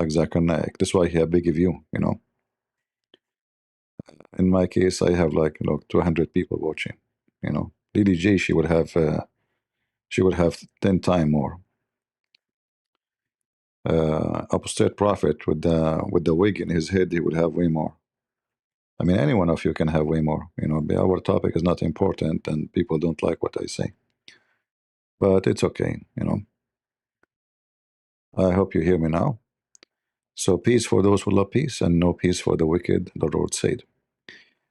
like Zakir Naik. That's why he had big view, you know. In my case, I have like 200 people watching, you know. DDJ, she would have 10 times more. Apostate Prophet with the wig in his head, he would have way more. I mean, any one of you can have way more, you know. But our topic is not important, and people don't like what I say, but it's okay, you know. I hope you hear me now. So peace for those who love peace, and no peace for the wicked, the Lord said.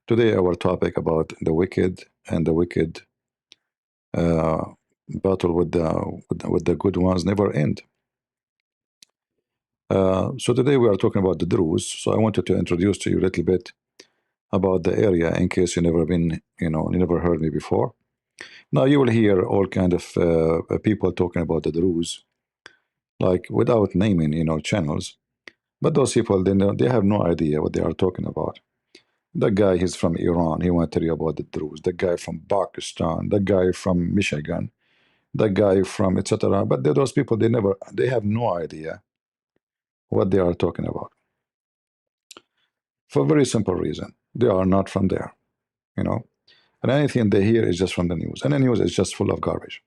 Today, our topic about the wicked and the wicked uh, battle with the good ones never end. So today we are talking about the Druze. So I wanted to introduce to you a little bit about the area in case you never been, you know, you never heard me before. Now you will hear all kind of people talking about the Druze, like without naming, you know, channels. But those people, they have no idea what they are talking about. The guy, he's from Iran. He want to tell you about the Druze. The guy from Pakistan. The guy from Michigan. The guy from etc. But those people, they have no idea what they are talking about. For a very simple reason, they are not from there, you know. And anything they hear is just from the news, and the news is just full of garbage.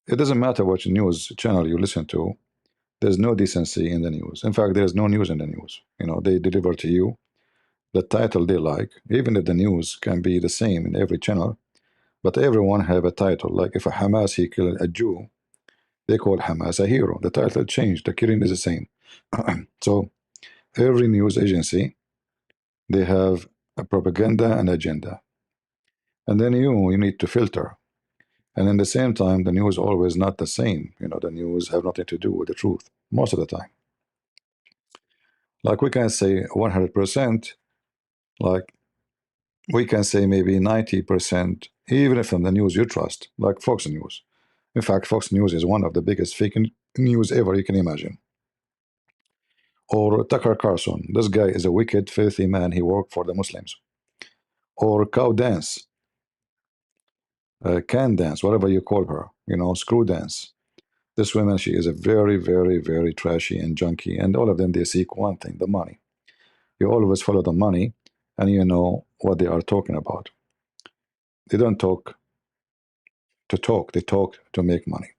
It doesn't matter what news channel you listen to. There's no decency in the news. In fact, there's no news in the news. You know, they deliver to you the title they like, even if the news can be the same in every channel. But everyone have a title. Like if a Hamas he killed a Jew, they call Hamas a hero. The title changed. The killing is the same. So every news agency, they have a propaganda and agenda, and then you need to filter. And in the same time, the news always not the same. You know, the news have nothing to do with the truth most of the time. Like we can say 100%, like we can say maybe 90%, even if in the news you trust, like Fox News. In fact, Fox News is one of the biggest fake news ever you can imagine. Or Tucker Carlson. This guy is a wicked, filthy man. He worked for the Muslims. Or Cow Dance, Can Dance, whatever you call her, you know, Screw Dance. This woman, she is a very, very, very trashy and junky, and all of them, they seek one thing, the money. You always follow the money, and you know what they are talking about. They don't talk to talk, they talk to make money.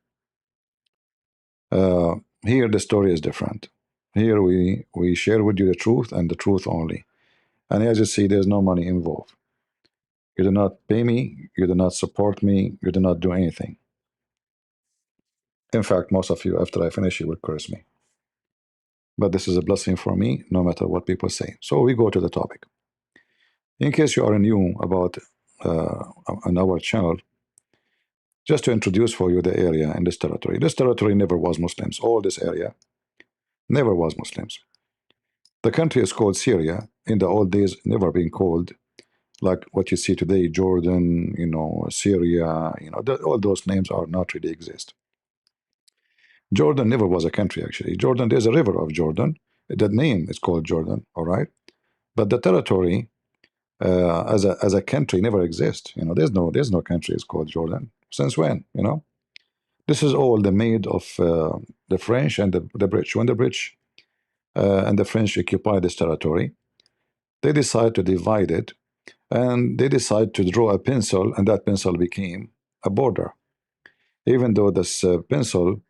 Uh, Here, the story is different. Here, we share with you the truth and the truth only. And as you see, there's no money involved. You do not pay me, you do not support me, you do not do anything. In fact, most of you, after I finish, you will curse me. But this is a blessing for me, no matter what people say. So we go to the topic. In case you are new about on our channel, just to introduce for you the area in this territory. This territory never was Muslims. All this area never was Muslims. The country is called Syria. In the old days, never been called like what you see today, Jordan, you know, Syria, you know, all those names are not really exist. Jordan never was a country, actually. Jordan, there's a river of Jordan. That name is called Jordan, all right? But the territory as a country never exists. You know, there's no country is called Jordan. Since when? You know, this is all the made of the French and the British. When the British and the French occupy this territory, they decide to divide it, and they decide to draw a pencil, and that pencil became a border. Even though this pencil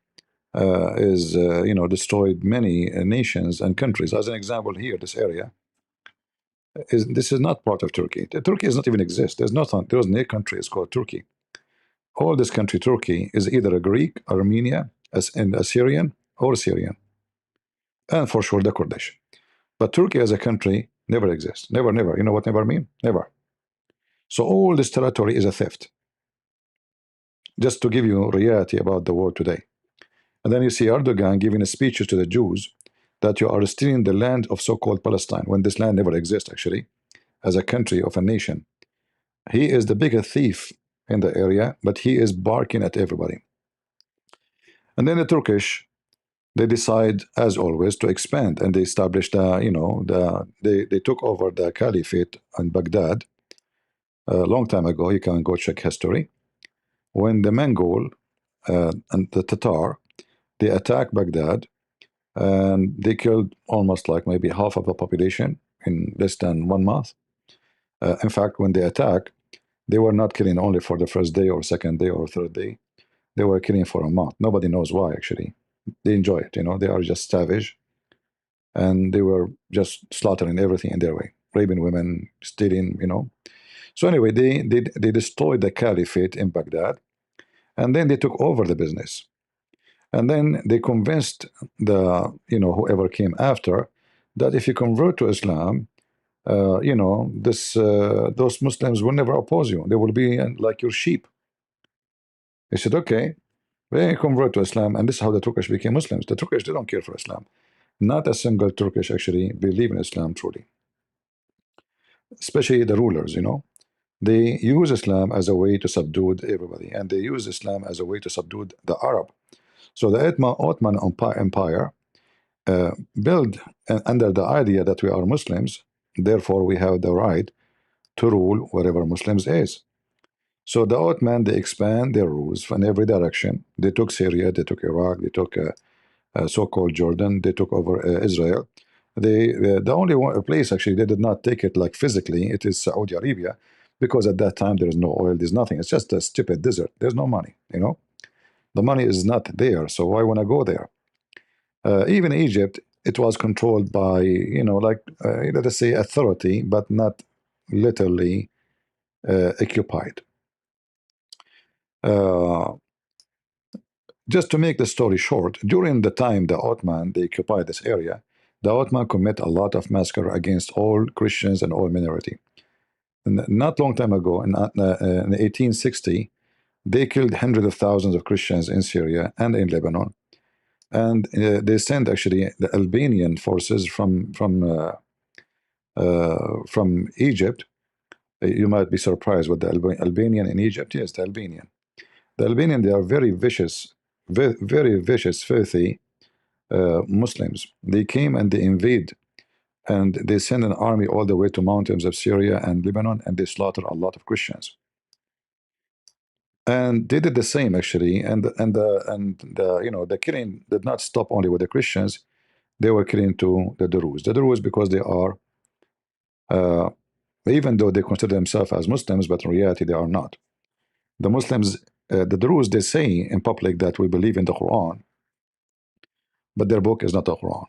is you know, destroyed many nations and countries. As an example, here, this area this is not part of Turkey. Turkey does not even exist. There's nothing. There's no country is called Turkey. All this country, Turkey, is either a Greek, Armenia, as in Assyrian, or Syrian, and for sure the Kurdish. But Turkey as a country never exists. Never, never. You know what never mean? Never. So all this territory is a theft. Just to give you reality about the world today. And then you see Erdogan giving speeches to the Jews that you are stealing the land of so-called Palestine, when this land never exists, actually, as a country of a nation. He is the biggest thief in the area, but he is barking at everybody. And then the Turkish, they decide, as always, to expand, and they established, you know, they took over the caliphate in Baghdad a long time ago. You can go check history. When the Mongol and the Tatar, They attacked Baghdad and they killed almost like maybe half of the population in less than 1 month. In fact, when they attack, they were not killing only for the first day or second day or third day. They were killing for a month. Nobody knows why, actually. They enjoy it, they are just savage, and they were just slaughtering everything in their way, raping women, stealing. So anyway, they destroyed the caliphate in Baghdad, and then they took over the business. And then they convinced whoever came after that if you convert to Islam, those Muslims will never oppose you. They will be like your sheep. They said, okay, they convert to Islam, and this is how the Turkish became Muslims. The Turkish, they don't care for Islam. Not a single Turkish actually believe in Islam truly, especially the rulers. They use Islam as a way to subdue everybody, and they use Islam as a way to subdue the Arab. So the Ottoman Empire built under the idea that we are Muslims, therefore we have the right to rule wherever Muslims is. So the Ottoman, they expand their rules in every direction. They took Syria, they took Iraq, they took so-called Jordan, they took over Israel. The only place actually they did not take it like physically, it is Saudi Arabia, because at that time there is no oil, there's nothing. It's just a stupid desert. There's no money. The money is not there, so why want to go there? Even Egypt, it was controlled by, let us say authority, but not literally occupied. Uh, just to make the story short, during the time the Ottoman, they occupied this area, the Ottoman commit a lot of massacre against all Christians and all minority. And not long time ago, in 1860, they killed hundreds of thousands of Christians in Syria and in Lebanon. And they sent actually the Albanian forces from Egypt. You might be surprised with the Albanian in Egypt. Yes, the Albanian. The Albanian, they are very vicious, very vicious, filthy Muslims. They came and they invade, and they send an army all the way to mountains of Syria and Lebanon, and they slaughter a lot of Christians. And they did the same actually, and the killing did not stop only with the Christians. They were killing to the Druze. The Druze, because they are, uh, even though they consider themselves as Muslims, but in reality they are not. The Muslims, the Druze, they say in public that we believe in the Quran, but their book is not the Quran.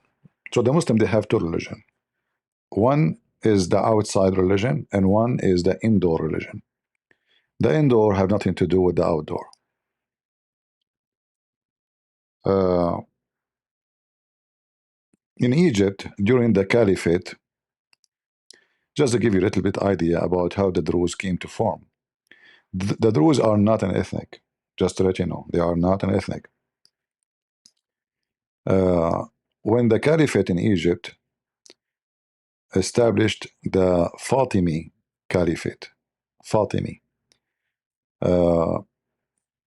So the Muslim, they have two religion. One is the outside religion, and one is the indoor religion. The indoor have nothing to do with the outdoor. Uh, in Egypt, during the Caliphate, just to give you a little bit idea about how the Druze came to form. The Druze are not an ethnic, just to let you know. They are not an ethnic. Uh, when the Caliphate in Egypt established the Fatimi Caliphate, Fatimi. Uh,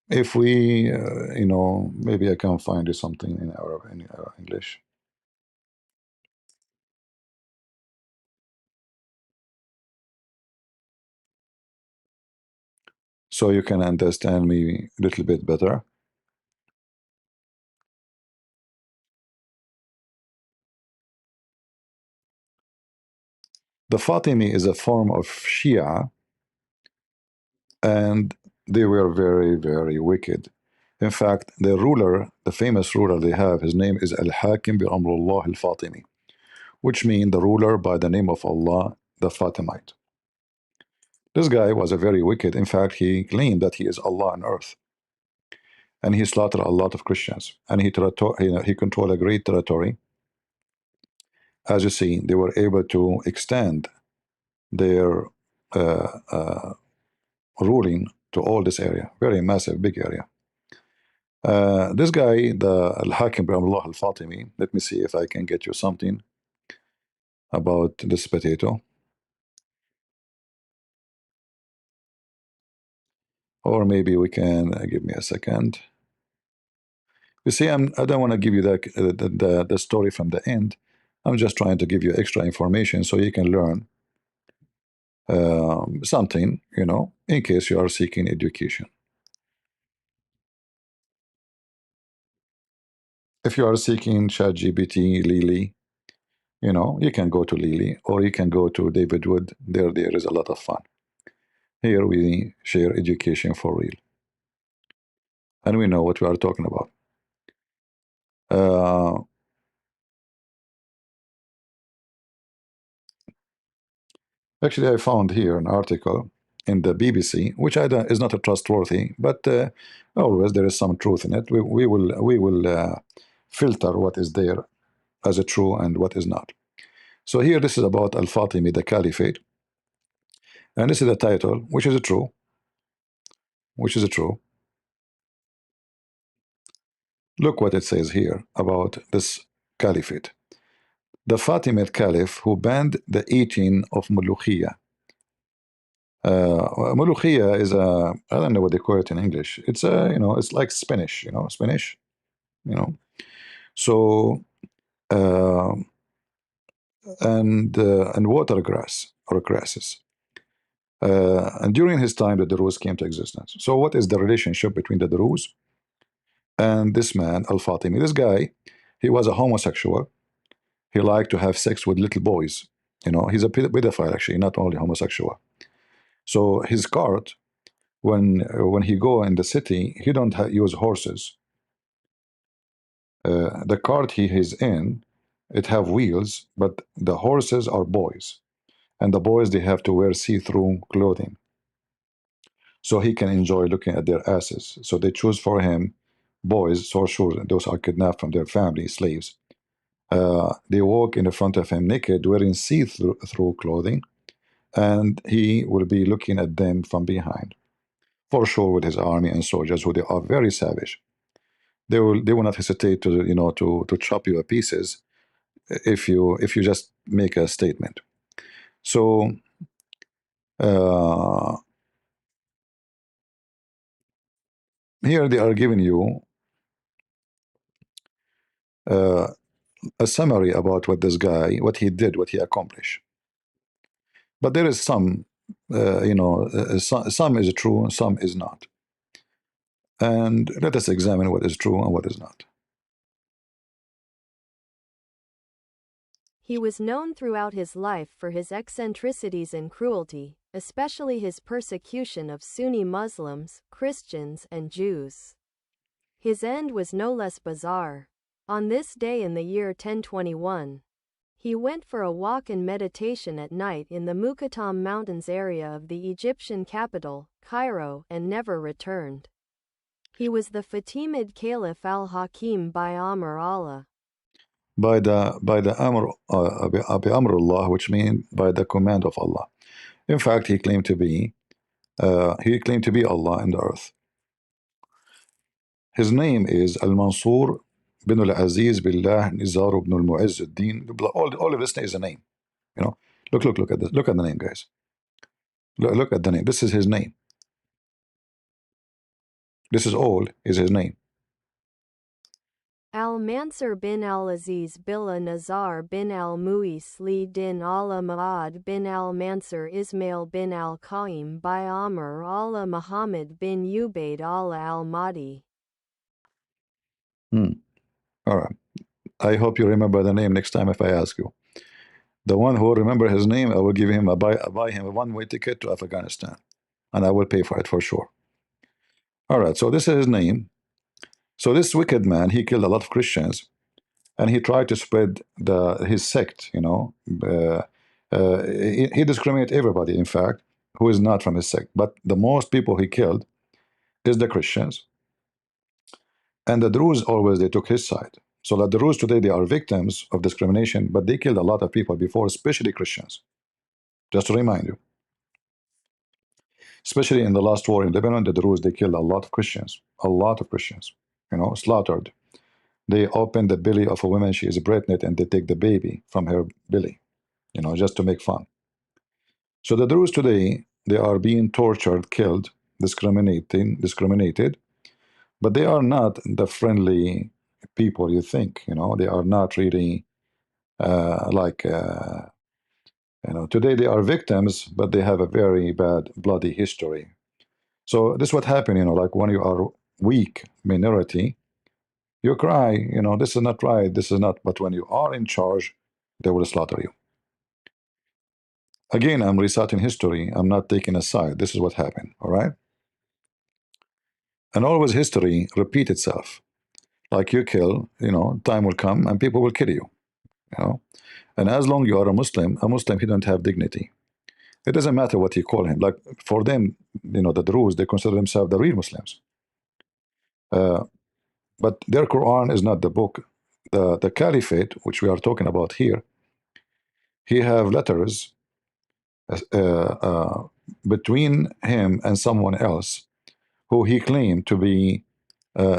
if we, maybe I can find you something in our English. So you can understand me a little bit better. The Fatimi is a form of Shia, and they were very, very wicked. In fact, the ruler, the famous ruler they have, his name is Al-Hakim bi Amrullah al-Fatimi, which means the ruler by the name of Allah, the Fatimite. This guy was a very wicked. In fact, he claimed that he is Allah on earth, and he slaughtered a lot of Christians, and he controlled a great territory. As you see, they were able to extend their uh, uh, ruling to all this area, very massive, big area. This guy, the Al-Hakim bi Amrullah al-Fatimi, let me see if I can get you something about this potato. Or maybe we can, give me a second. You see, I don't want to give you the story from the end. I'm just trying to give you extra information so you can learn something, in case you are seeking education. If you are seeking ChatGPT, Lily, you can go to Lily or you can go to David Wood. There is a lot of fun. Here we share education for real, and we know what we are talking about. Uh, Actually, I found here an article in the BBC, which is not a trustworthy, but always there is some truth in it. We will filter what is there as a true and what is not. So here, this is about Al-Fatimi, the Caliphate, and this is the title, which is true, which is true. Look what it says here about this Caliphate. The Fatimid Caliph who banned the eating of Mulukhiyah. Mulukhiyah is a, I don't know what they call it in English. It's a, it's like spinach, spinach, you know. So, uh, and water grass or grasses. And during his time, the Druze came to existence. So, what is the relationship between the Druze and this man, Al Fatimi? This guy, he was a homosexual. He liked to have sex with little boys. He's a pedophile, actually, not only homosexual. So, his cart, when he go in the city, he don't use horses. The cart he is in, it have wheels, but the horses are boys, and the boys they have to wear see-through clothing, so he can enjoy looking at their asses. So they choose for him boys, so sure those are kidnapped from their family, slaves. They walk in the front of him naked, wearing see-through clothing, and he will be looking at them from behind, for sure, with his army and soldiers, who they are very savage. They will not hesitate to to chop you to pieces if you just make a statement. So uh, here they are giving you uh, a summary about what this guy, what he did, what he accomplished. But there is some is true, some is not. And let us examine what is true and what is not. He was known throughout his life for his eccentricities and cruelty, especially his persecution of Sunni Muslims, Christians, and Jews. His end was no less bizarre. On this day in the year 1021, he went for a walk and meditation at night in the Muqattam Mountains area of the Egyptian capital, Cairo, and never returned. He was the Fatimid Caliph al-Hakim by Amr Allah. By the Amrullah, which means by the command of Allah. In fact, he claimed to be Allah in the earth. His name is Al-Mansur bin Al-Aziz Billah Nizar ibn Al-Mu'izz al-Din. All of this is a name. Look at this. Look at the name, guys. Look at the name. This is his name. This is all is his name. Al-Mansur bin al-Aziz Billah Nazar bin al-Mu'isli din Allah Ma'ad bin al-Mansur Ismail bin al-Qaim by Amr Allah Muhammad bin Ubaid Allah al-Mahdi. All right. I hope you remember the name next time if I ask you. The one who will remember his name, I will give him buy him a one-way ticket to Afghanistan, and I will pay for it for sure. All right. So this is his name. So this wicked man, he killed a lot of Christians, and he tried to spread his sect. He discriminated everybody, in fact, who is not from his sect. But the most people he killed is the Christians, and the Druze always they took his side. So that the Druze today they are victims of discrimination, but they killed a lot of people before, especially Christians. Just to remind you, especially in the last war in Lebanon, the Druze they killed a lot of Christians, slaughtered. They open the belly of a woman, she is pregnant, and they take the baby from her belly, just to make fun. So the Druze today, they are being tortured, killed, discriminated, but they are not the friendly people you think. They are not really today they are victims, but they have a very bad, bloody history. So this is what happened, like when you are weak minority, You cry, this is not right, this is not, but when you are in charge, they will slaughter you. Again, I'm reciting history, I'm not taking a side. This is what happened, all right? And always history repeat itself. Like you kill, time will come and people will kill you, you know. And as long you are a Muslim, he don't have dignity. It doesn't matter what you call him. Like for them, the Druze, they consider themselves the real Muslims. Uh, but their Quran is not the book. The Caliphate, which we are talking about here, he have letters uh, uh, between him and someone else who he claimed to be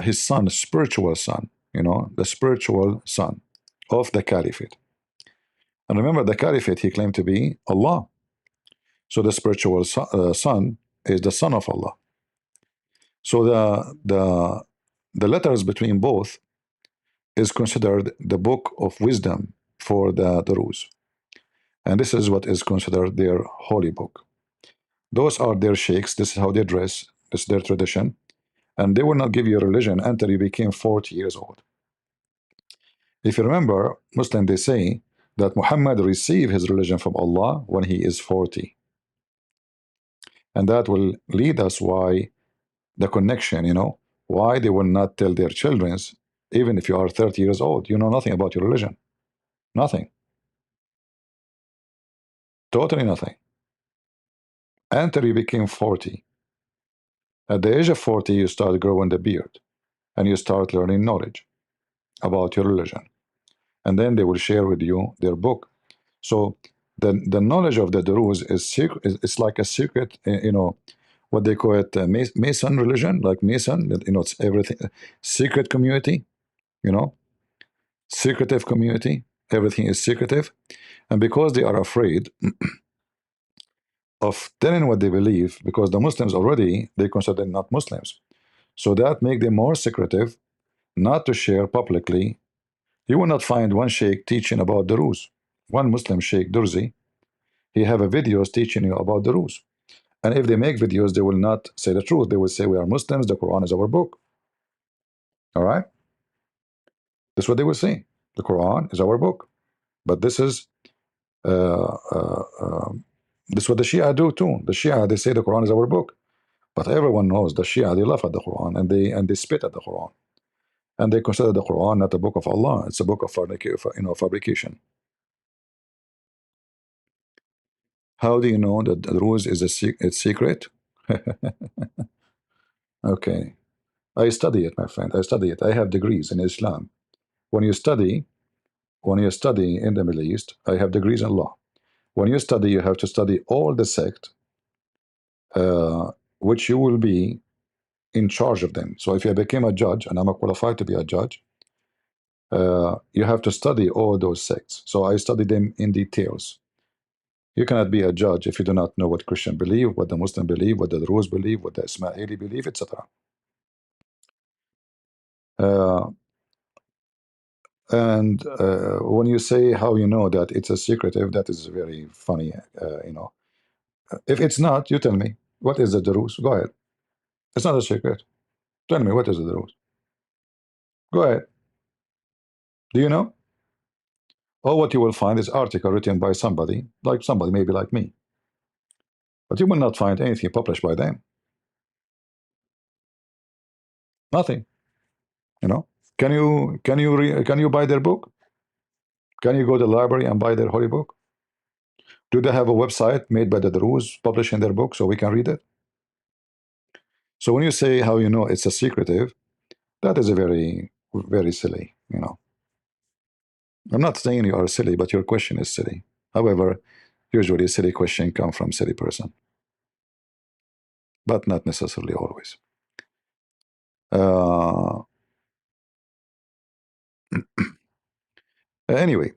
his son, spiritual son, the spiritual son of the Caliphate. And remember, the Caliphate he claimed to be Allah. So the spiritual son is the son of Allah. So the letters between both is considered the book of wisdom for the Druze. And this is what is considered their holy book. Those are their sheikhs. This is how they dress. This is their tradition. And they will not give you a religion until you became 40 years old. If you remember, Muslim, they say that Muhammad received his religion from Allah when he is 40. And that will lead us why the connection, why they will not tell their children, even if you are 30 years old, you know nothing about your religion. Nothing. Totally nothing. Until you became 40. At the age of 40, you start growing the beard and you start learning knowledge about your religion. And then they will share with you their book. So the knowledge of the Druze is secret. It's like a secret, what they call it, Mason religion, like Mason. It's everything, secret community. Secretive community. Everything is secretive, and because they are afraid of telling what they believe, because the Muslims already they consider them not Muslims, so that make them more secretive, not to share publicly. You will not find one sheikh teaching about the Druze. One Muslim sheikh Durzi, he have a videos teaching you about the Druze. And if they make videos, they will not say the truth. They will say we are Muslims, the Quran is our book. All right? That's what they will say. The Quran is our book. But uh, uh, um, this is what the Shia do too. The Shia, they say the Quran is our book. But everyone knows the Shia, they laugh at the Quran and they spit at the Quran. And they consider the Quran not a book of Allah. It's a book of fabrication. How do you know that the Druze is it's secret? Okay. I study it, my friend. I study it. I have degrees in Islam. When you study, when you study in the Middle East, I have degrees in law. When you study, you have to study all the sect, which you will be in charge of them. So if you became a judge, and I'm qualified to be a judge, you have to study all those sects. So I study them in details. You cannot be a judge if you do not know what Christian believe, what the Muslim believe, what the Druze believe, what the Ismaili believe, etc. And when you say how you know that it's a secretive, that is very funny. If it's not, you tell me. What is the Druze? Go ahead. It's not a secret. Tell me, what is the Druze? Go ahead. Do you know? All what you will find is article written by somebody, like somebody maybe like me. But you will not find anything published by them. Nothing. You know. Can you buy their book? Can you go to the library and buy their holy book? Do they have a website made by the Druze publishing their book so we can read it? So when you say how you know it's a secretive, that is a very, very silly. I'm not saying you are silly, but your question is silly. However, usually a silly question comes from silly person, but not necessarily always. Uh, anyway,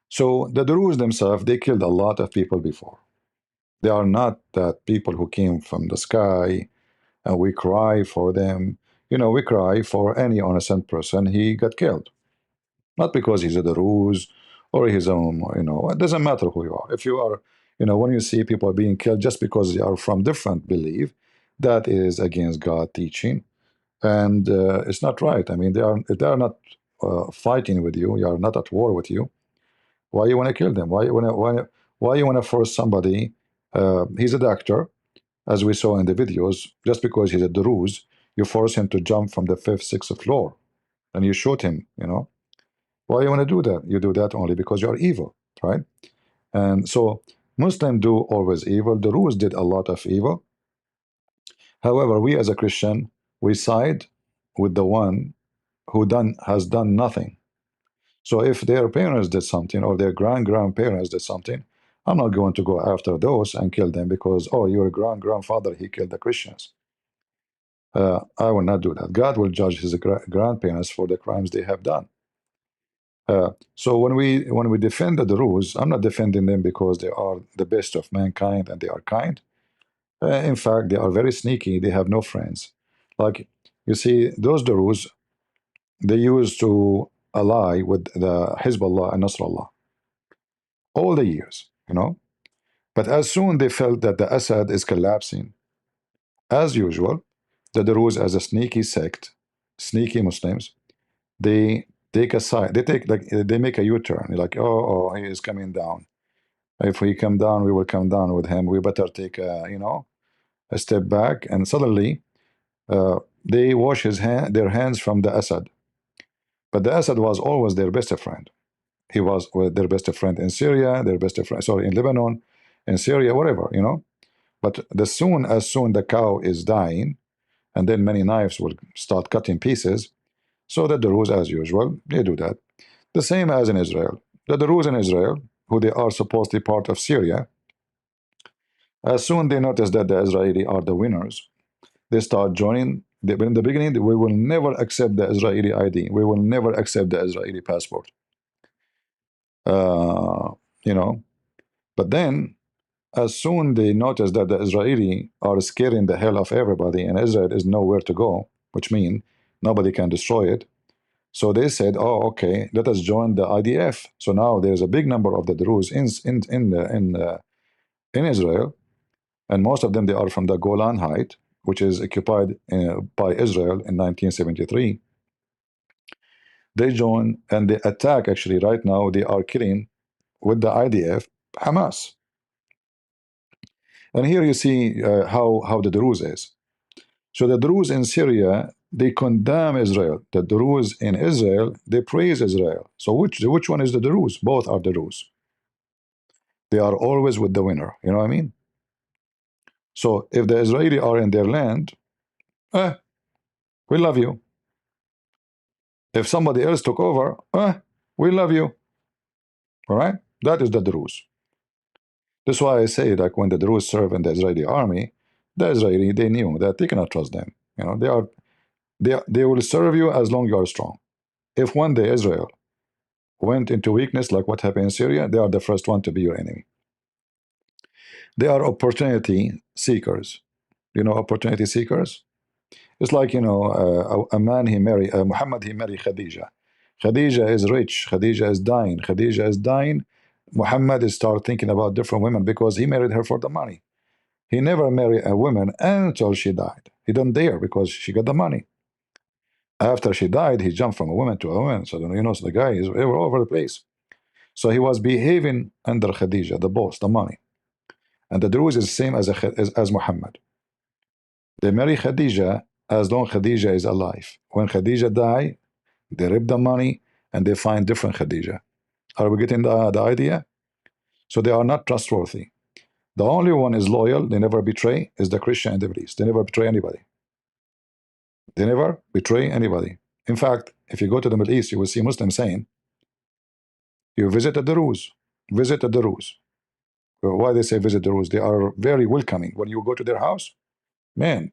so the Druze themselves, they killed a lot of people before. They are not that people who came from the sky and we cry for them. We cry for any innocent person, he got killed. Not because he's a Druze or he's it doesn't matter who you are. If you are, when you see people being killed just because they are from different belief, that is against God teaching. and it's not right. I mean, if they are not fighting with you, you are not at war with you. Why you want to kill them? Why you want to force somebody? He's a doctor, as we saw in the videos. Just because he's a Druze, you force him to jump from the fifth, sixth floor, and you shoot him. Why you want to do that? You do that only because you are evil, right? And so Muslims do always evil. The Druze did a lot of evil. However, we as a Christian, we side with the one who has done nothing. So if their parents did something or their grandparents did something, I'm not going to go after those and kill them because, oh, your grandfather, he killed the Christians. I will not do that. God will judge his grandparents for the crimes they have done. So when we defend the Druze, I'm not defending them because they are the best of mankind and they are kind. In fact, they are very sneaky. They have no friends. Like, you see, those Druze, they used to ally with the Hezbollah and Nasrallah all the years. But as soon they felt that the Assad is collapsing, as usual, the Druze as a sneaky sect, sneaky Muslims, they take a side. They make a U-turn. Like, oh, he is coming down. If we come down, we will come down with him. We better take a step back. And suddenly, they wash their hands from the Assad. But the Assad was always their best friend. He was their best friend in Syria, their best friend, sorry, in Lebanon, in Syria, whatever. But as soon the cow is dying, and then many knives will start cutting pieces, so that the Druze, as usual, they do that. The same as in Israel. The Druze in Israel, who they are supposedly part of Syria, as soon they notice that the Israeli are the winners, they start joining. In the beginning, we will never accept the Israeli ID. We will never accept the Israeli passport. Uh, you know, but then as soon they notice that the Israeli are scaring the hell of everybody and Israel is nowhere to go, which means nobody can destroy it. So they said, "Oh, okay, let us join the IDF." So now there's a big number of the Druze in Israel, and most of them they are from the Golan Height, which is occupied by Israel in 1973. They join and they attack. Actually, right now they are killing with the IDF Hamas. And here you see how the Druze is. So the Druze in Syria, they condemn Israel. The Druze in Israel, they praise Israel. So which one is the Druze? Both are the Druze. They are always with the winner. You know what I mean? So if the Israeli are in their land, eh, we love you. If somebody else took over, we love you. All right? That is the Druze. That's why I say, like, when the Druze serve in the Israeli army, they knew that they cannot trust them. They will serve you as long you are strong. If one day Israel went into weakness, like what happened in Syria, they are the first one to be your enemy. They are opportunity seekers. Opportunity seekers. It's like a man Muhammad he married Khadija. Khadija is rich. Khadija is dying. Khadija is dying. Muhammad is start thinking about different women because he married her for the money. He never married a woman until she died. He didn't dare because she got the money. After she died, he jumped from a woman to a woman. So the guy is all over the place. So he was behaving under Khadija, the boss, the money. And the Druze is the same as Muhammad. They marry Khadija as long Khadija is alive. When Khadija die, they rip the money and they find different Khadija. Are we getting the idea? So they are not trustworthy. The only one is loyal, they never betray, is the Christian and the priest. They never betray anybody. They never betray anybody. In fact, if you go to the Middle East, you will see Muslims saying, you visit the Druze, visit the Druze. Why they say visit the Druze? They are very welcoming. When you go to their house, man,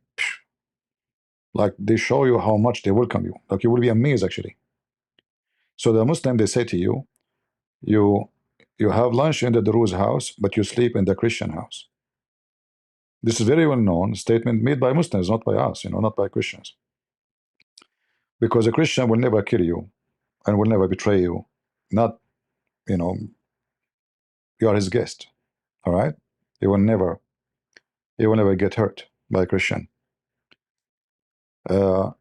like they show you how much they welcome you. Like you will be amazed actually. So the Muslim, they say to you, you you have lunch in the Druze house, but you sleep in the Christian house. This is very well known statement made by Muslims, not by us, not by Christians. Because a Christian will never kill you and will never betray you. Not, you know, you are his guest. All right? He will never get hurt by a Christian. Uh,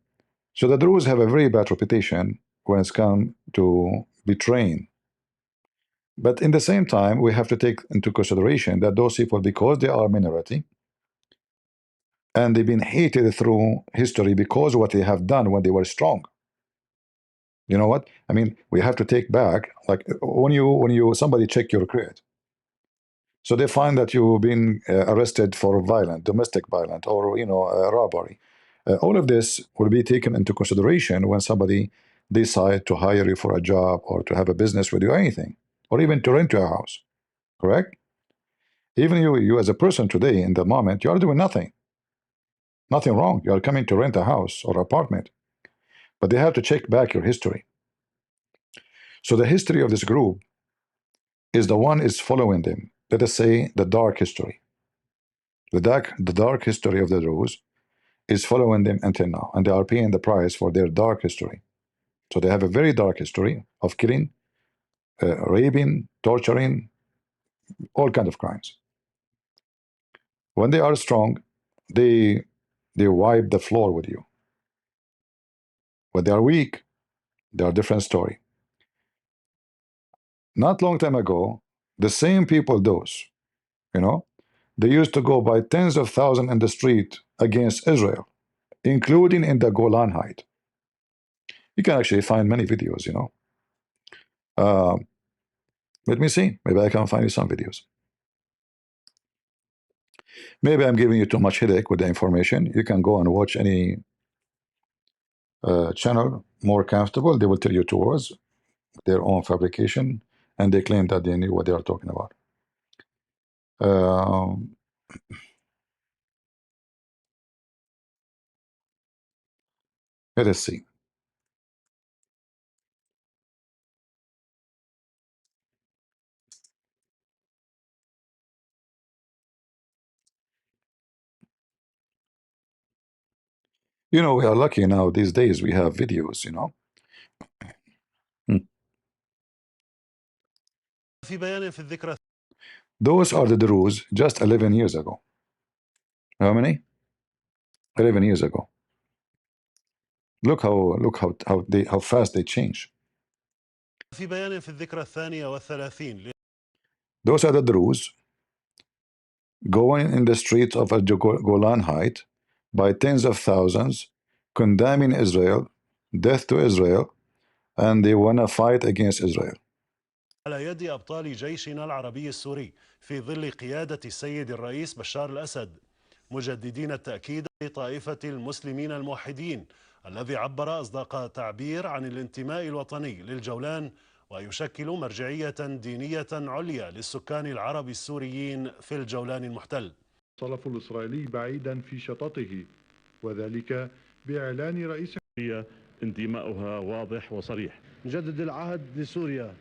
So the Druze have a very bad reputation when it's come to betraying. But in the same time, we have to take into consideration that those people, because they are minority, and they've been hated through history because of what they have done when they were strong. You know what? I mean, we have to take back, like when you somebody check your credit. So they find that you've been arrested for domestic violence, or robbery. All of this will be taken into consideration when somebody decide to hire you for a job, or to have a business with you, anything, or even to rent your house. Correct? Even you as a person today, in the moment, you are doing nothing wrong. You are coming to rent a house or apartment, but they have to check back your history. So the history of this group is the one is following them. Let us say the dark history. The dark history of the Druze is following them until now, and they are paying the price for their dark history. So they have a very dark history of killing, raping, torturing, all kind of crimes. When they are strong, they wipe the floor with you. When they are weak, they are a different story. Not long time ago, the same people, they used to go by tens of thousands in the street against Israel, including in the Golan Heights. You can actually find many videos. Uh, let me see. Maybe I can find you some videos. Maybe I'm giving you too much headache with the information. You can go and watch any channel more comfortable. They will tell you two words, their own fabrication, and they claim that they knew what they are talking about. Let us see. We are lucky now these days. We have videos. Hmm. Those are the Druze just 11 years ago. How many? 11 years ago. Look how fast they change. Those are the Druze going in the streets of a Golan Height by tens of thousands, condemning Israel, death to Israel, and they want to fight against Israel. على يد أبطال جيشنا العربي السوري في ظل قيادة السيد الرئيس بشار الأسد، مجددين التأكيد لطائفة المسلمين الموحدين الذي عبر أصدق تعبير عن الانتماء الوطني للجولان، ويشكل مرجعية دينية عليا للسكان العرب السوريين في الجولان المحتل. الطرف الإسرائيلي بعيدا في شططه، وذلك بإعلان رئيس سوريا انتماؤها واضح وصريح. نجدد العهد لسوريا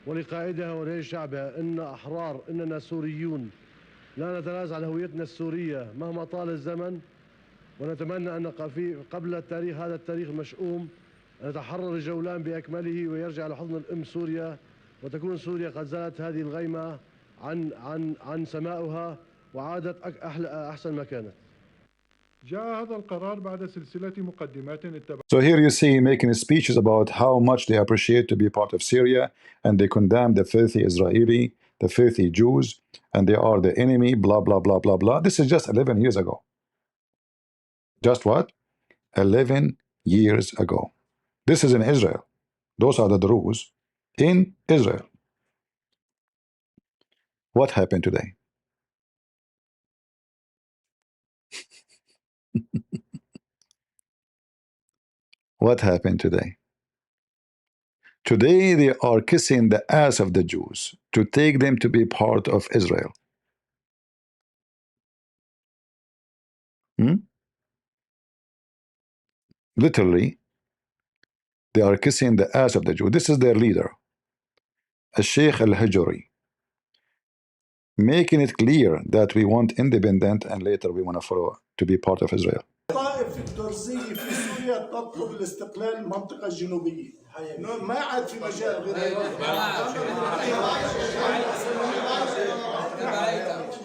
ولقائدها ولجيش شعبها إننا أحرار، إننا سوريون، لا نتنازع عن هويتنا السورية مهما طال الزمن، ونتمنى أن قبل هذا التاريخ المشؤوم أن يتحرر الجولان بأكمله ويرجع لحضن الأم سوريا، وتكون سوريا قد زالت هذه الغيمة عن سمائها وعادت أحسن ما كانت. جاء هذا القرار بعد سلسلة مقدمات So here you see making speeches about how much they appreciate to be part of Syria, and they condemn the filthy Israeli, the filthy Jews, and they are the enemy, blah, blah, blah, blah, blah. This is just 11 years ago. Just what? 11 years ago. This is in Israel. Those are the Druze in Israel. What happened today? What happened today? Today they are kissing the ass of the Jews to take them to be part of Israel. Literally, they are kissing the ass of the Jews. This is their leader, Sheikh al-Hijri, making it clear that we want independent and later we want to follow to be part of Israel. طائفة الدرزية في سوريا تطلب الاستقلال من المنطقة الجنوبية. ما عاد في مجال غير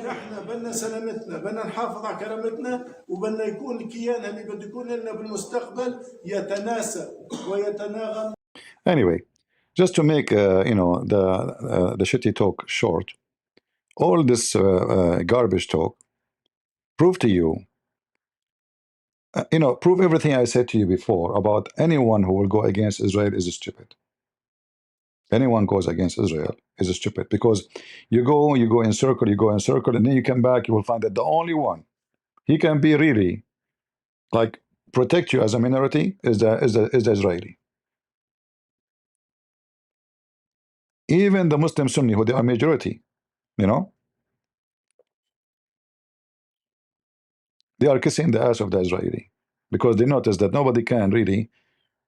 نحن بدنا سلامتنا، بدنا نحافظ على كرامتنا، وبدنا يكون الكيان اللي بده يكون لنا بالمستقبل يتناسب ويتناغم. Anyway, just to make the shitty talk short, all this garbage talk prove to you, prove everything I said to you before about anyone who will go against Israel is stupid. Anyone goes against Israel is stupid, because you go in circle, and then you come back, you will find that the only one he can be really like protect you as a minority is the Israeli. Even the Muslim Sunni, who they are majority, they are kissing the ass of the Israeli, because they notice that nobody can really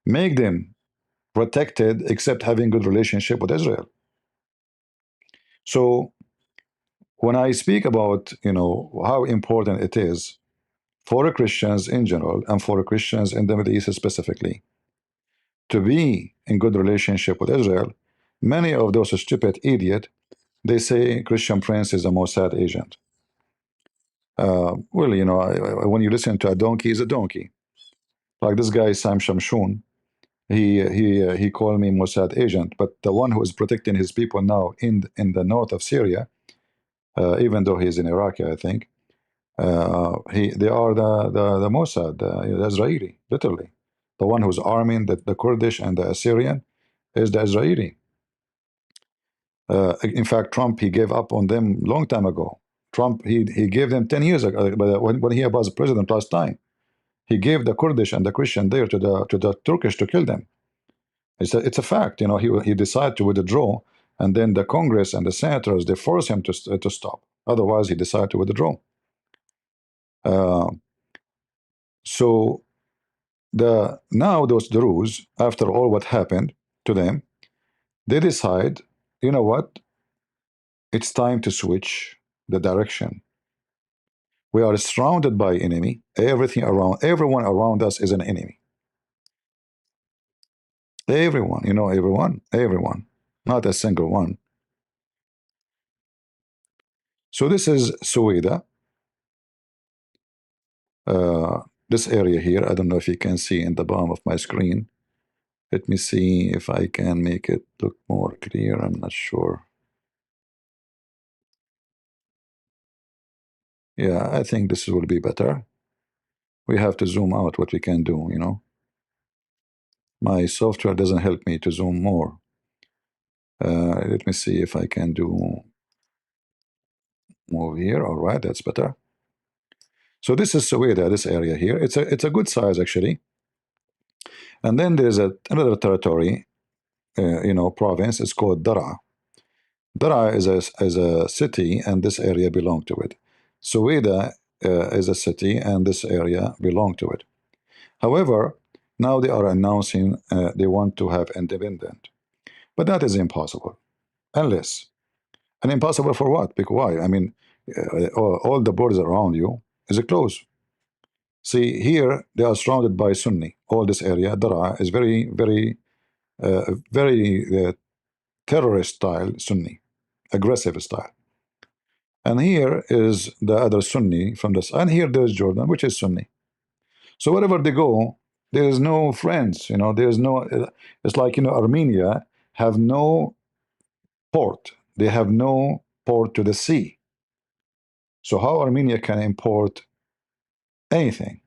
make them protected except having good relationship with Israel. So when I speak about how important it is for Christians in general and for Christians in the Middle East specifically to be in good relationship with Israel, many of those stupid idiots, they say Christian Prince is a Mossad agent. Well, when you listen to a donkey, is a donkey. Like this guy Sam Shamshun, he called me Mossad agent, but the one who is protecting his people now in the north of Syria, even though he's in Iraq, I think, they are the Mossad, the Israeli, literally. The one who's arming the Kurdish and the Assyrian is the Israeli. In fact, Trump, he gave up on them long time ago. Trump, he gave them 10 years ago, when he was president last time. He gave the Kurdish and the Christian there to the Turkish to kill them. It's a fact. He decided to withdraw, and then the Congress and the senators, they forced him to stop. Otherwise, he decided to withdraw. So now those Druze, after all what happened to them, they decide, you know what? It's time to switch the direction. We are surrounded by enemy. Everyone around us is an enemy. Everyone, everyone, not a single one. So this is Suwayda. This area here, I don't know if you can see in the bottom of my screen. Let me see if I can make it look more clear. I'm not sure. Yeah, I think this will be better. We have to zoom out what we can do, My software doesn't help me to zoom more. Let me see if I can do move here. All right, that's better. So this is Suwayda, this area here. It's a good size actually. And then there's another territory, province. It's called Dara. Dara is a city, and this area belong to it. Suwayda is a city, and this area belong to it. However, now they are announcing they want to have independent, but that is impossible, unless, and impossible for what? Because why? I mean, all the borders around you is closed. See, here they are surrounded by Sunni. All this area, Dara, is very, very, very terrorist style Sunni, aggressive style. And here is the other Sunni from this, and here there's Jordan, which is Sunni. So wherever they go, there is no friends. There's no. It's like Armenia have no port. They have no port to the sea. So how Armenia can import anything?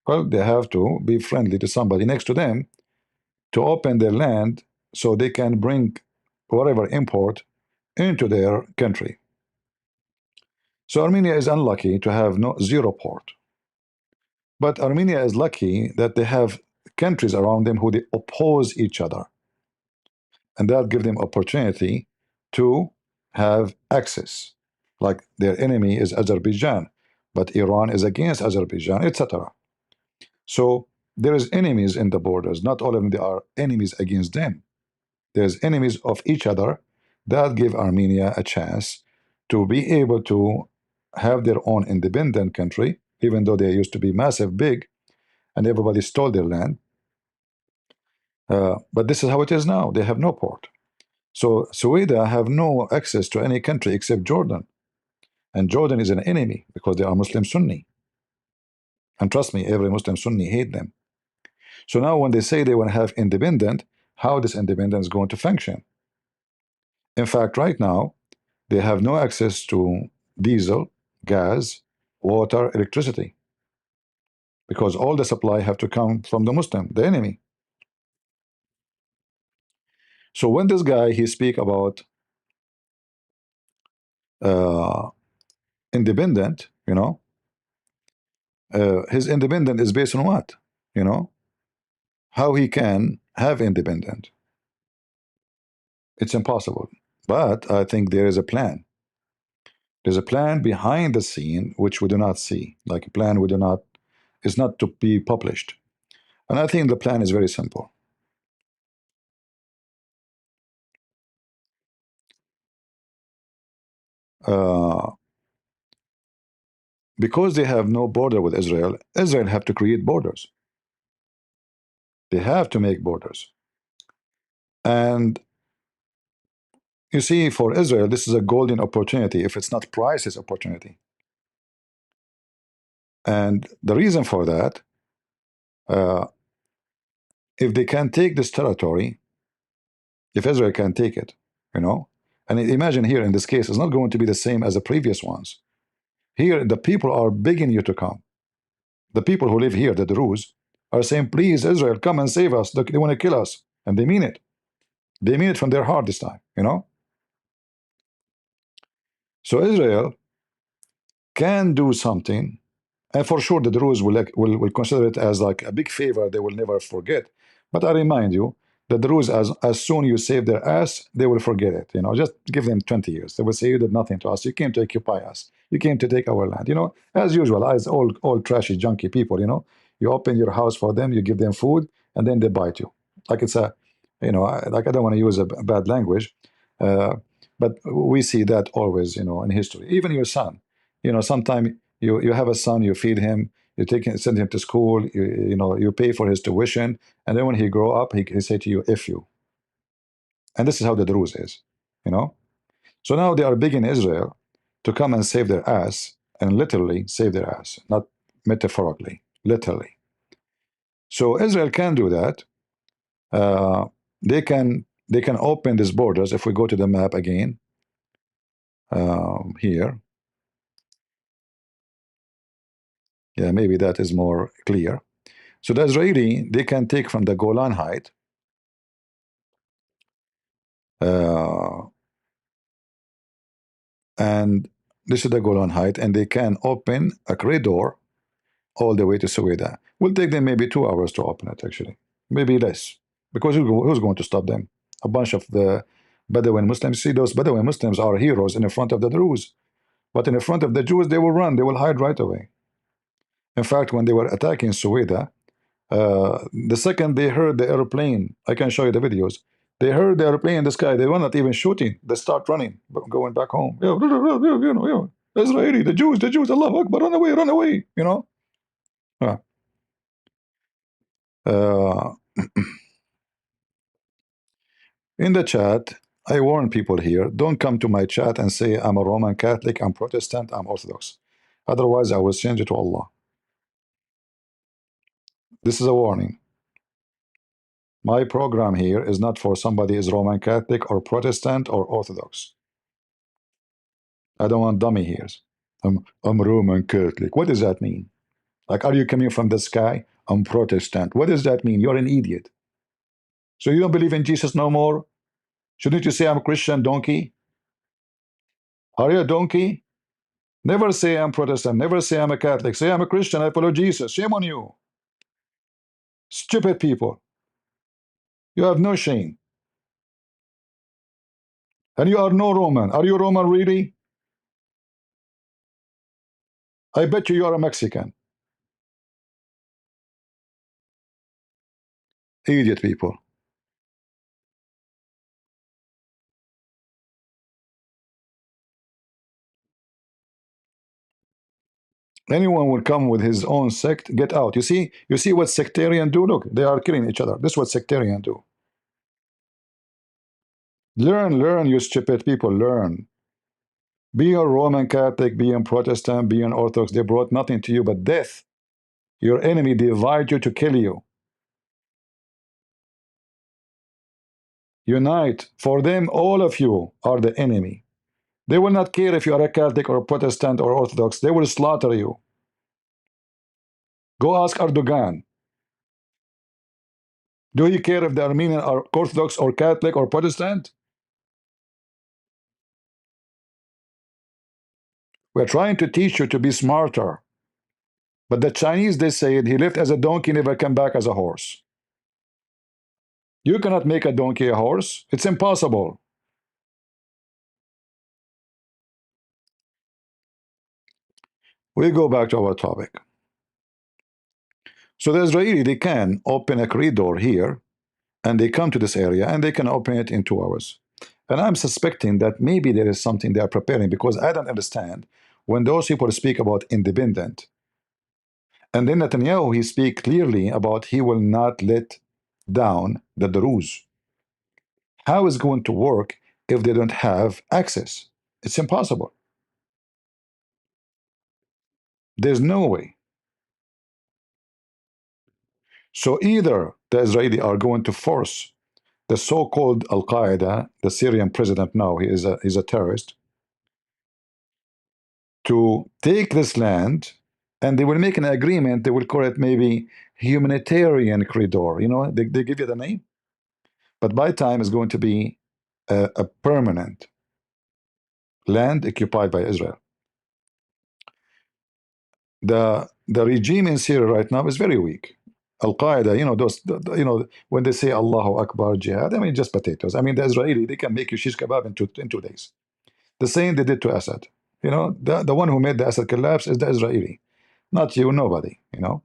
Well, they have to be friendly to somebody next to them to open their land so they can bring whatever import into their country. So Armenia is unlucky to have zero port. But Armenia is lucky that they have countries around them who they oppose each other. And that gives them opportunity to have access. Like their enemy is Azerbaijan, but Iran is against Azerbaijan, etc. So there is enemies in the borders. Not all of them are enemies against them. There's enemies of each other that give Armenia a chance to be able to have their own independent country even though they used to be massive, big, and everybody stole their land. But this is how it is now. They have no port. So Suwayda have no access to any country except Jordan. And Jordan is an enemy because they are Muslim Sunni. And trust me, every Muslim Sunni hate them. So now when they say they want to have independent, how this independence is going to function? In fact, right now, they have no access to diesel, gas, water, electricity, because all the supply have to come from the Muslim, the enemy. So when this guy, he speak about uh, independent, his independent is based on what? How he can have independent? It's impossible. But I think there is a plan. There's a plan behind the scene which we do not see, like a plan we do not, is not to be published. And I think the plan is very simple. Uh, because they have no border with Israel, Israel have to create borders. They have to make borders. And you see, for Israel, this is a golden opportunity, if it's not priceless opportunity. And the reason for that, uh, if they can take this territory, if Israel can take it, and imagine here in this case, it's not going to be the same as the previous ones. Here, the people are begging you to come. The people who live here, the Druze, are saying, please, Israel, come and save us. They want to kill us. And they mean it. They mean it from their heart this time. So Israel can do something, and for sure the Druze will consider it as like a big favor they will never forget. But I remind you, the Druze, as soon you save their ass, they will forget it. Just give them 20 years. They will say, you did nothing to us. You came to occupy us. You came to take our land. As usual, as all trashy, junky people. You open your house for them, you give them food, and then they bite you. Like it's a, like I don't want to use a bad language, uh, but we see that always, in history. Even your son, sometime you have a son, you feed him, you send him to school, you pay for his tuition, and then when he grow up, he say to you, "If you." And this is how the Druze is, you know. So now they are begging Israel to come and save their ass, and literally save their ass, not metaphorically, literally. So Israel can do that. Uh, they can open these borders. If we go to the map again, here, yeah, maybe that is more clear. So the Israeli, they can take from the Golan Height, uh, and this is the Golan Height, and they can open a corridor all the way to Suwayda. Will take them maybe 2 hours to open it, actually, maybe less, because who's going to stop them? A bunch of the Bedouin Muslims. See, those Bedouin Muslims are heroes in the front of the Druze, but in the front of the Jews, they will run, they will hide right away. In fact, when they were attacking Suwayda, the second they heard the airplane, I can show you the videos. They heard the airplane in the sky. They were not even shooting. They start running, going back home. Israeli, the Jews, Allah Akbar, run away, run away. Uh, uh, in the chat, I warn people here: don't come to my chat and say I'm a Roman Catholic, I'm Protestant, I'm Orthodox. Otherwise, I will send you to Allah. This is a warning. My program here is not for somebody is Roman Catholic or Protestant or Orthodox. I don't want dummy ears. I'm Roman Catholic. What does that mean? Like, are you coming from the sky? I'm Protestant. What does that mean? You're an idiot. So you don't believe in Jesus no more? Shouldn't you say I'm a Christian, donkey? Are you a donkey? Never say I'm Protestant. Never say I'm a Catholic. Say I'm a Christian. I follow Jesus. Shame on you. Stupid people. You have no shame. And you are no Roman. Are you Roman really? I bet you are a Mexican. Idiot people. Anyone will come with his own sect, get out. You see what sectarian do? Look, they are killing each other. This is what sectarian do. Learn, you stupid people, learn. Be a Roman Catholic, be a Protestant, be an Orthodox, they brought nothing to you but death. Your enemy divide you to kill you. Unite. For them, all of you are the enemy. They will not care if you are a Catholic or a Protestant or Orthodox. They will slaughter you. Go ask Erdogan. Do you care if the Armenians are Orthodox or Catholic or Protestant? We're trying to teach you to be smarter. But the Chinese, they say he lived as a donkey, never came back as a horse. You cannot make a donkey a horse. It's impossible. We go back to our topic. So the Israeli, they can open a corridor here, and they come to this area, and they can open it in 2 hours. And I'm suspecting that maybe there is something they are preparing, because I don't understand when those people speak about independent, and then Netanyahu, he speak clearly about he will not let down the Druze. How is it going to work if they don't have access? It's impossible. There's no way. So either the Israeli are going to force the so-called Al-Qaeda, the Syrian president now, he's a terrorist, to take this land, and they will make an agreement. They will call it maybe humanitarian corridor. You know, they give you the name, but by time it's going to be a permanent land occupied by Israel. The regime in Syria right now is very weak. Al Qaeda, you know, when they say Allahu Akbar jihad, I mean, just potatoes. I mean, the Israeli, they can make you shish kebab in 2 days. The same they did to Assad. You know, the one who made the Assad collapse is the Israeli, not you, nobody. You know,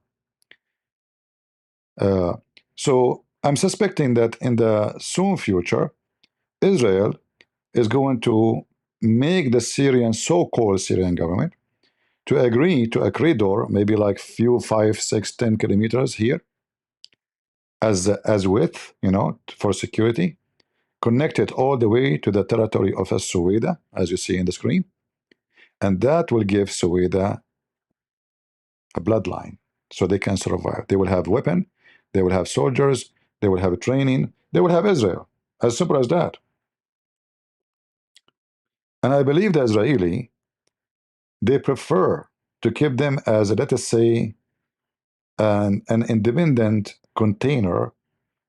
so I'm suspecting that in the soon future, Israel is going to make the Syrian, so-called Syrian government, to agree to a corridor, maybe like few 5, 6, 10 kilometers here, as width, you know, for security, connected all the way to the territory of Suwayda, as you see in the screen, and that will give Suwayda a bloodline, so they can survive. They will have weapon, they will have soldiers, they will have training, they will have Israel. As simple as that. And I believe the Israeli, they prefer to keep them as, let us say, an independent container,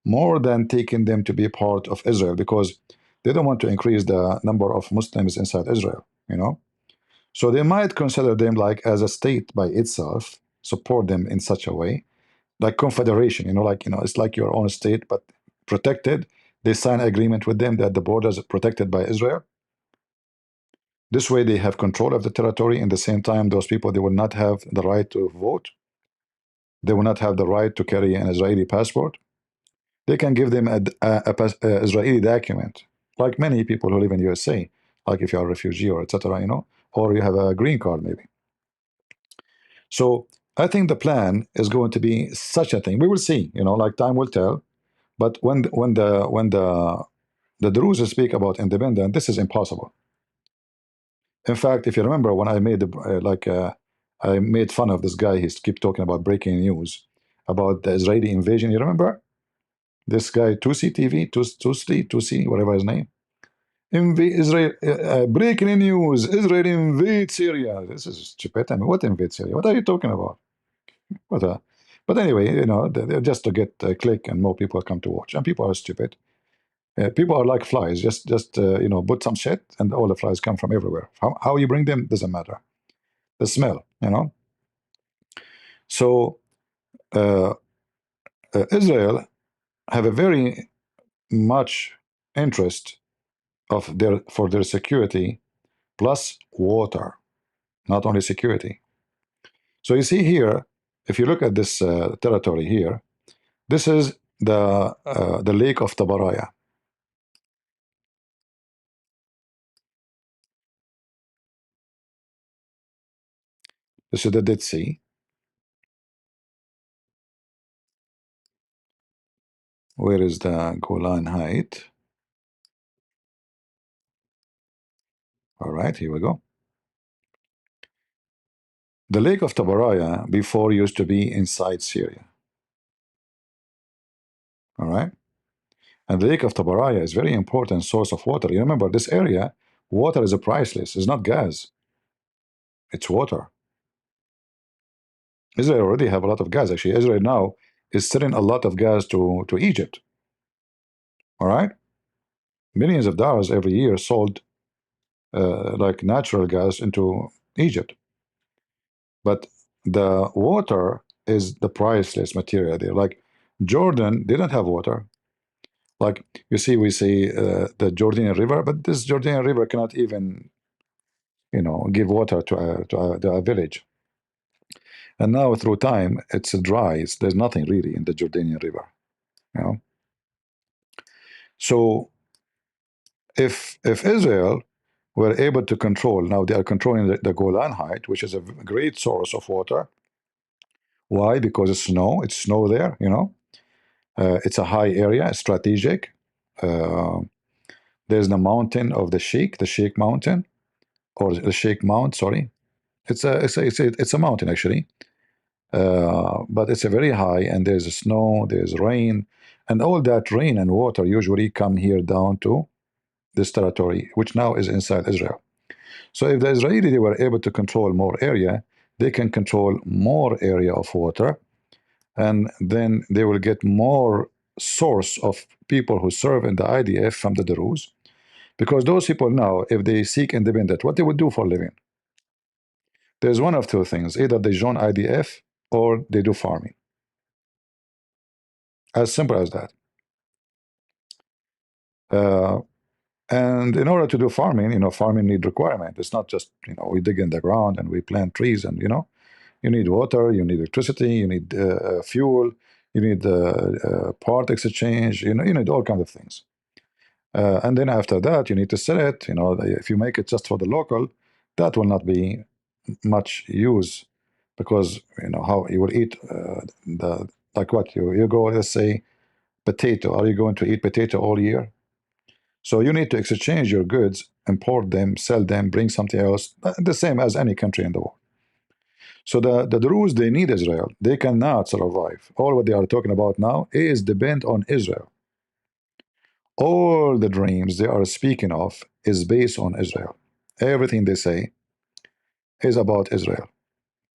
more than taking them to be part of Israel, because they don't want to increase the number of Muslims inside Israel, you know. So they might consider them like as a state by itself, support them in such a way, like confederation, you know, like, you know, it's like your own state, but protected. They sign agreement with them that the borders are protected by Israel. This way they have control of the territory. In the same time, those people, they will not have the right to vote. They will not have the right to carry an Israeli passport. They can give them a Israeli document, like many people who live in USA, like if you are a refugee or etc., you know, or you have a green card maybe. So I think the plan is going to be such a thing. We will see, you know, like time will tell. But when the Druze speak about independence, this is impossible. In fact, if you remember when I made I made fun of this guy, he keep talking about breaking news about the Israeli invasion. You remember this guy, Tusi TV, Tusi, whatever his name. Israel, breaking news: Israel invade Syria. This is stupid. I mean, what invade Syria? What are you talking about? What a, but anyway, you know, just to get a click and more people come to watch. And people are stupid. People are like flies. Just you know, put some shit, and all the flies come from everywhere. How you bring them doesn't matter. The smell, you know. So uh, Israel have a very much interest of their security, plus water, not only security. So you see here, if you look at this territory here, this is the lake of Tabaraya. This is the Dead Sea. Where is the Golan Height? All right, here we go. The Lake of Tabaraya before used to be inside Syria. All right. And the Lake of Tabaraya is very important source of water. You remember this area, water is a priceless. It's not gas. It's water. Israel already have a lot of gas. Actually, Israel now is selling a lot of gas to Egypt. All right. Millions of dollars every year sold like natural gas into Egypt. But the water is the priceless material there. Like Jordan didn't have water. Like you see, we say the Jordanian River, but this Jordanian River cannot even, give water to a village. And now through time, it's dry. There's nothing really in the Jordanian River, you know. So if Israel were able to control, now they are controlling the Golan Height, which is a great source of water. Why? Because it's snow there, it's a high area, strategic. Uh, there's the mountain of the Sheikh Mountain, or the Sheikh Mount, sorry. It's a mountain actually, but it's a very high, and there's snow, there's rain, and all that rain and water usually come here down to this territory, which now is inside Israel. So if the Israeli they were able to control more area, they can control more area of water, and then they will get more source of people who serve in the IDF from the Druze, because those people now, if they seek independence, what they would do for a living? There's one of two things: either they join IDF or they do farming. As simple as that. Uh, and in order to do farming, farming need requirement. It's not just we dig in the ground and we plant trees, and you need water, you need electricity, you need fuel, you need part exchange, you need all kinds of things. And then after that, you need to sell it. If you make it just for the local, that will not be much use, because how you will eat the like what you go, let's say potato. Are you going to eat potato all year? So you need to exchange your goods, import them, sell them, bring something else, the same as any country in the world. So the Druze, they need Israel. They cannot survive. All what they are talking about now is depend on Israel. All the dreams they are speaking of is based on Israel. Everything they say is about Israel.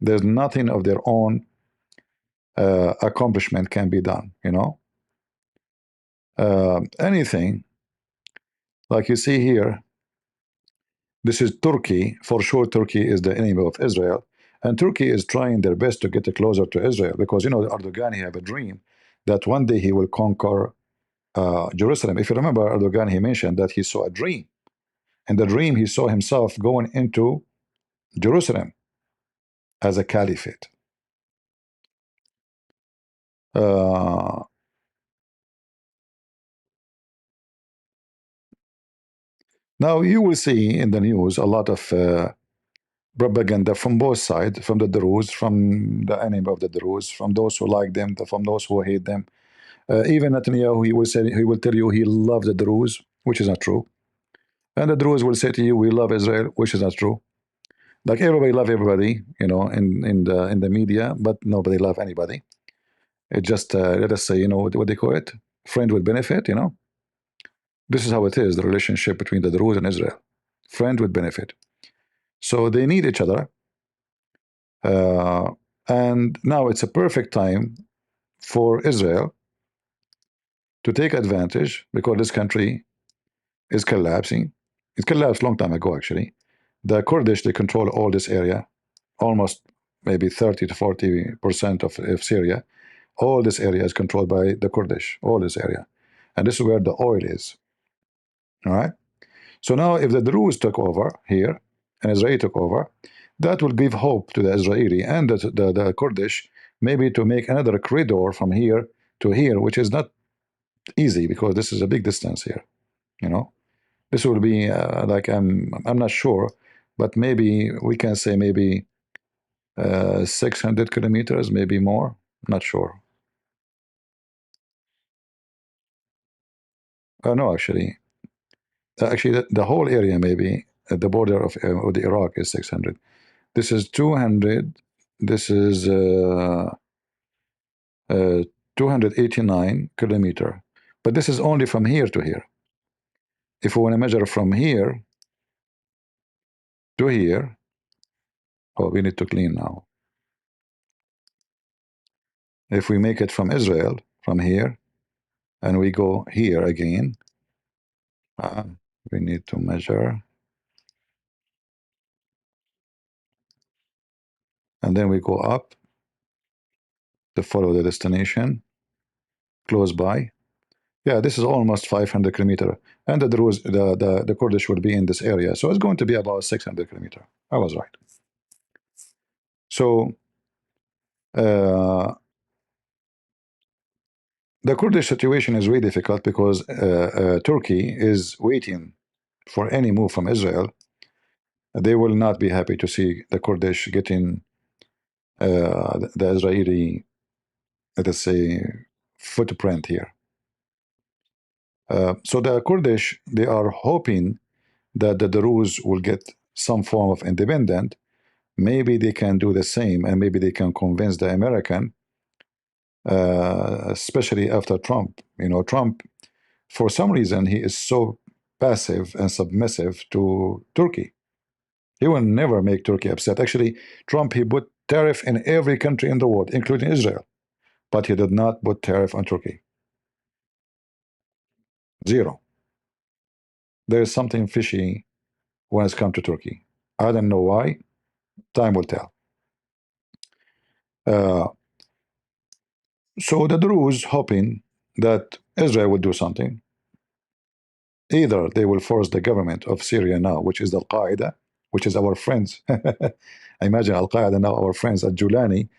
There's nothing of their own accomplishment can be done, anything like you see here. This is Turkey. For sure, Turkey is the enemy of Israel. And Turkey is trying their best to get closer to Israel, because, Erdogan, he have a dream that one day he will conquer Jerusalem. If you remember, Erdogan, he mentioned that he saw a dream. In the dream, he saw himself going into Jerusalem as a caliphate. Uh, Now, you will see in the news a lot of propaganda from both sides, from the Druze, from the enemy of the Druze, from those who like them, from those who hate them. Even Netanyahu, he will tell you he loves the Druze, which is not true. And the Druze will say to you, we love Israel, which is not true. Like everybody love everybody, in the media, but nobody love anybody. It just let us say, what they call it, friend with benefit. This is how it is, the relationship between the Druze and Israel, friend with benefit. So they need each other, and now it's a perfect time for Israel to take advantage, because this country is collapsing. It collapsed a long time ago, actually. The Kurdish, they control all this area, almost maybe 30 to 40% of Syria. All this area is controlled by the Kurdish, all this area. And this is where the oil is. All right? So now if the Druze took over here, and Israel took over, that will give hope to the Israeli and the Kurdish, maybe to make another corridor from here to here, which is not easy, because this is a big distance here. This will be like I'm not sure, but maybe we can say maybe 600 kilometers, maybe more. Not sure. No, actually, the whole area maybe at the border of the Iraq is 600. This is 200. This is 289 kilometer. But this is only from here to here. If we want to measure from here to here, oh, we need to clean now. If we make it from Israel, from here, and we go here again, we need to measure. And then we go up to follow the destination close by. Yeah, this is almost 500 kilometer. And the Druze, the Kurdish will be in this area. So it's going to be about 600 kilometer. I was right. So the Kurdish situation is very difficult because Turkey is waiting for any move from Israel. They will not be happy to see the Kurdish getting the Israeli, let us say, footprint here. So the Kurdish, they are hoping that the Druze will get some form of independence. Maybe they can do the same, and maybe they can convince the American, especially after Trump. You know, Trump, for some reason, he is so passive and submissive to Turkey. He will never make Turkey upset. Actually, Trump, he put tariff in every country in the world, including Israel, but he did not put tariff on Turkey. Zero. There is something fishy when it's come to Turkey. I don't know why. Time will tell. So the Druze hoping that Israel will do something. Either they will force the government of Syria now, which is Al Qaeda, which is our friends. Imagine Al Qaeda now, our friends at Julani,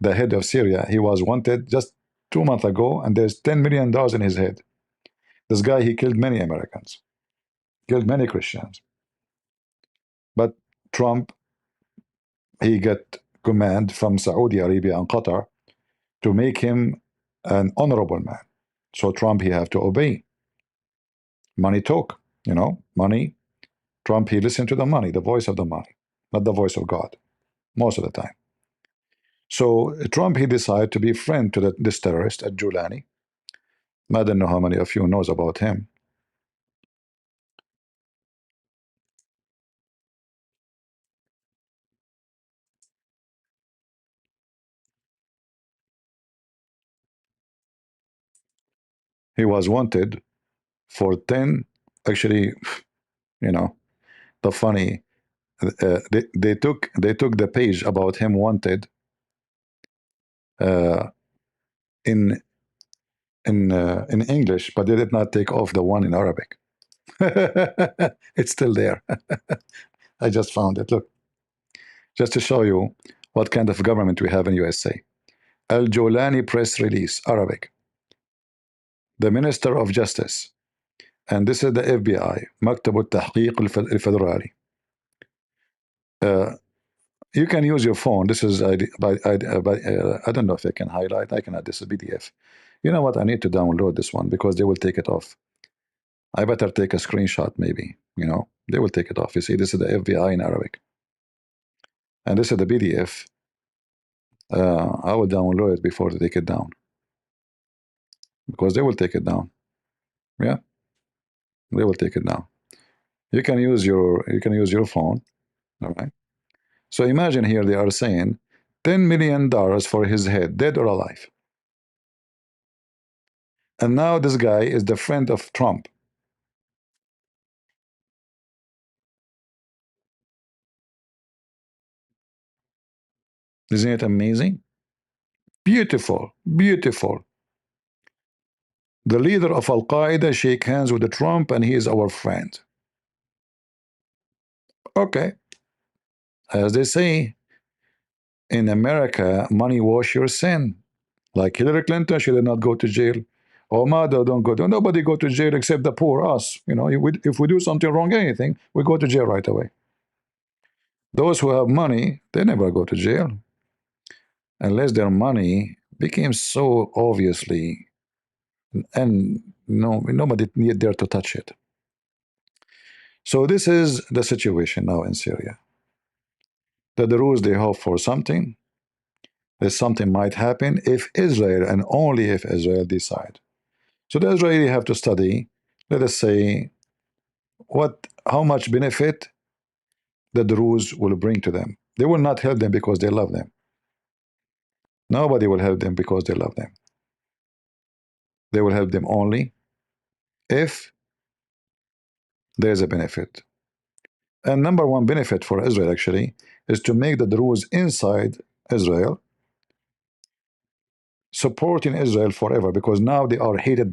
the head of Syria. He was wanted just 2 months ago, and there's $10 million in his head. This guy, he killed many Americans, killed many Christians. But Trump, he got command from Saudi Arabia and Qatar to make him an honorable man. So Trump, he have to obey. Money talk, you know, money. Trump, he listened to the money, the voice of the money, not the voice of God, most of the time. So Trump, he decided to be friend to this terrorist at Julani. I don't know how many of you knows about him. He was wanted for 10, actually, you know, the funny, they took the page about him wanted in English, but they did not take off the one in Arabic. It's still there. I just found it. Look, just to show you what kind of government we have in USA. Al Jolani press release, Arabic. The Minister of Justice, and this is the FBI, مكتب التحقيق الفدرالي. You can use your phone. This is I don't know if I can highlight. I cannot. This is PDF. You know what? I need to download this one because they will take it off. I better take a screenshot, maybe. You know, they will take it off. You see, this is the FBI in Arabic, and this is the PDF. I will download it before they take it down because they will take it down. Yeah, they will take it down. You can use your phone. All right. So imagine here they are saying $10 million for his head, dead or alive. And now this guy is the friend of Trump. Isn't it amazing? Beautiful, beautiful. The leader of Al Qaeda shake hands with Trump, and he is our friend. Okay, as they say in America, money wash your sin. Like Hillary Clinton, she did not go to jail. Omada don't go to. Nobody go to jail except the poor, us. You know, if we do something wrong, anything, we go to jail right away. Those who have money, they never go to jail. unless their money became so obviously, and nobody dare to touch it. So this is the situation now in Syria. The Druze, they hope for something. That something might happen if Israel, and only if Israel, decide. So the Israeli have to study, let us say, how much benefit the Druze will bring to them. They will not help them because they love them. Nobody will help them because they love them. They will help them only if there's a benefit. And number one benefit for Israel actually is to make the Druze inside Israel supporting Israel forever, because now they are hated by